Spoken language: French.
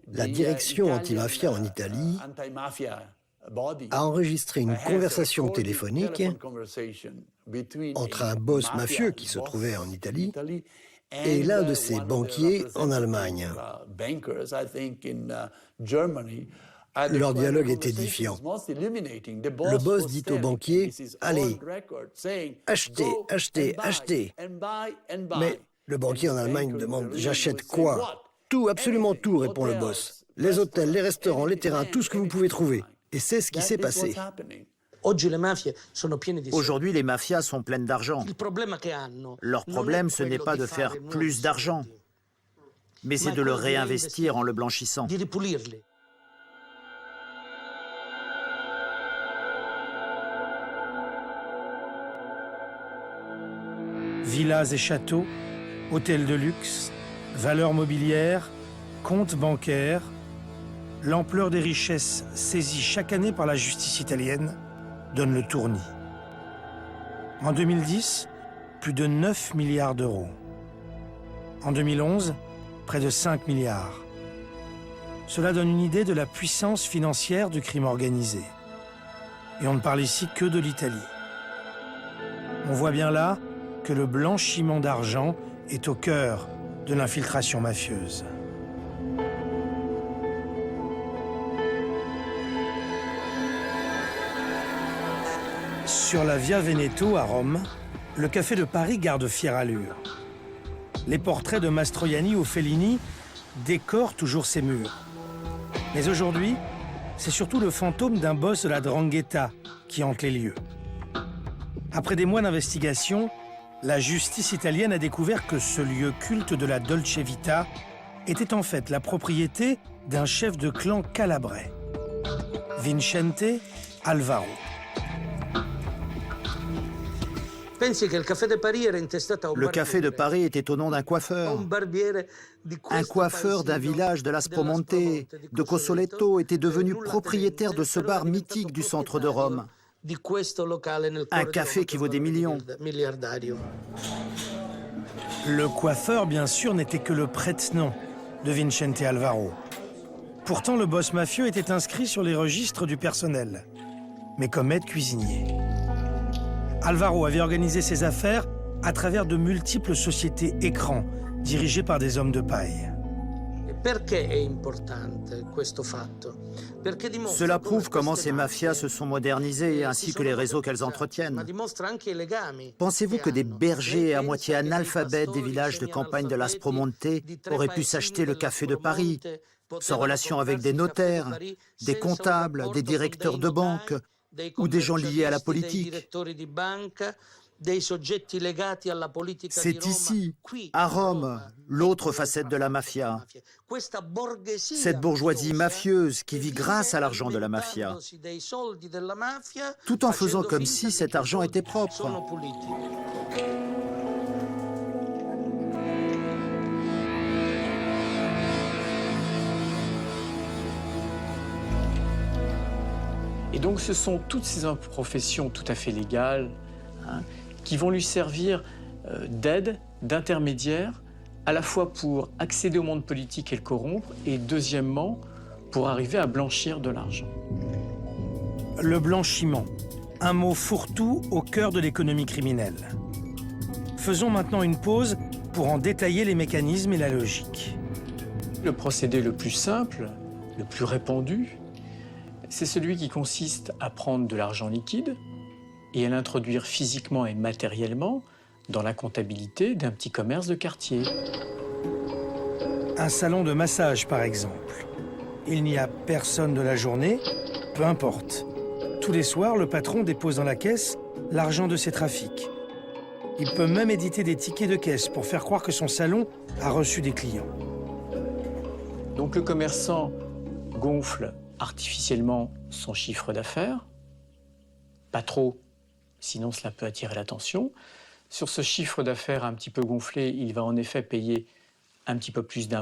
La direction antimafia en Italie a enregistré une conversation téléphonique entre un boss mafieux qui se trouvait en Italie et l'un de ses banquiers en Allemagne. Leur dialogue est édifiant. Le boss dit au banquier « Allez, achetez, achetez, achetez ». Mais le banquier en Allemagne demande « J'achète quoi ?» « Tout, absolument tout », répond le boss. « Les hôtels, les restaurants, les terrains, tout ce que vous pouvez trouver. » Et c'est ce qui s'est passé. Aujourd'hui, les mafias sont pleines d'argent. Leur problème, ce n'est pas de faire plus d'argent, mais c'est de le réinvestir en le blanchissant. Villas et châteaux, hôtels de luxe, valeurs mobilières, comptes bancaires, l'ampleur des richesses saisies chaque année par la justice italienne donne le tournis. En 2010, plus de 9 milliards d'euros. En 2011, près de 5 milliards. Cela donne une idée de la puissance financière du crime organisé. Et on ne parle ici que de l'Italie. On voit bien là que le blanchiment d'argent est au cœur de l'infiltration mafieuse. Sur la Via Veneto à Rome, le Café de Paris garde fière allure. Les portraits de Mastroianni ou Fellini décorent toujours ses murs. Mais aujourd'hui, c'est surtout le fantôme d'un boss de la 'ndrangheta qui hante les lieux. Après des mois d'investigation, la justice italienne a découvert que ce lieu culte de la Dolce Vita était en fait la propriété d'un chef de clan calabrais, Vincente Alvaro. Le Café de Paris était au nom d'un coiffeur. Un coiffeur d'un village de l'Aspromonte, de Cossoletto, était devenu propriétaire de ce bar mythique du centre de Rome. Un café qui vaut des millions. Le coiffeur, bien sûr, n'était que le prête-nom de Vincente Alvaro. Pourtant, le boss mafieux était inscrit sur les registres du personnel, mais comme aide cuisinier. Alvaro avait organisé ses affaires à travers de multiples sociétés écrans, dirigées par des hommes de paille. Cela prouve comment ces mafias se sont modernisées, ainsi que les réseaux qu'elles entretiennent. Pensez-vous que des bergers à moitié analphabètes des villages de campagne de l'Aspromonte auraient pu s'acheter le Café de Paris, sans relation avec des notaires, des comptables, des directeurs de banque ou des gens liés à la politique? C'est ici, à Rome, l'autre facette de la mafia. Cette bourgeoisie mafieuse qui vit grâce à l'argent de la mafia, tout en faisant comme si cet argent était propre. Et donc ce sont toutes ces professions tout à fait légales, qui vont lui servir d'aide, d'intermédiaire, à la fois pour accéder au monde politique et le corrompre, et deuxièmement, pour arriver à blanchir de l'argent. Le blanchiment, un mot fourre-tout au cœur de l'économie criminelle. Faisons maintenant une pause pour en détailler les mécanismes et la logique. Le procédé le plus simple, le plus répandu, c'est celui qui consiste à prendre de l'argent liquide et à l'introduire physiquement et matériellement dans la comptabilité d'un petit commerce de quartier. Un salon de massage, par exemple. Il n'y a personne de la journée, peu importe. Tous les soirs, le patron dépose dans la caisse l'argent de ses trafics. Il peut même éditer des tickets de caisse pour faire croire que son salon a reçu des clients. Donc le commerçant gonfle artificiellement son chiffre d'affaires, pas trop, sinon cela peut attirer l'attention. Sur ce chiffre d'affaires un petit peu gonflé, il va en effet payer un petit peu plus d'impôts.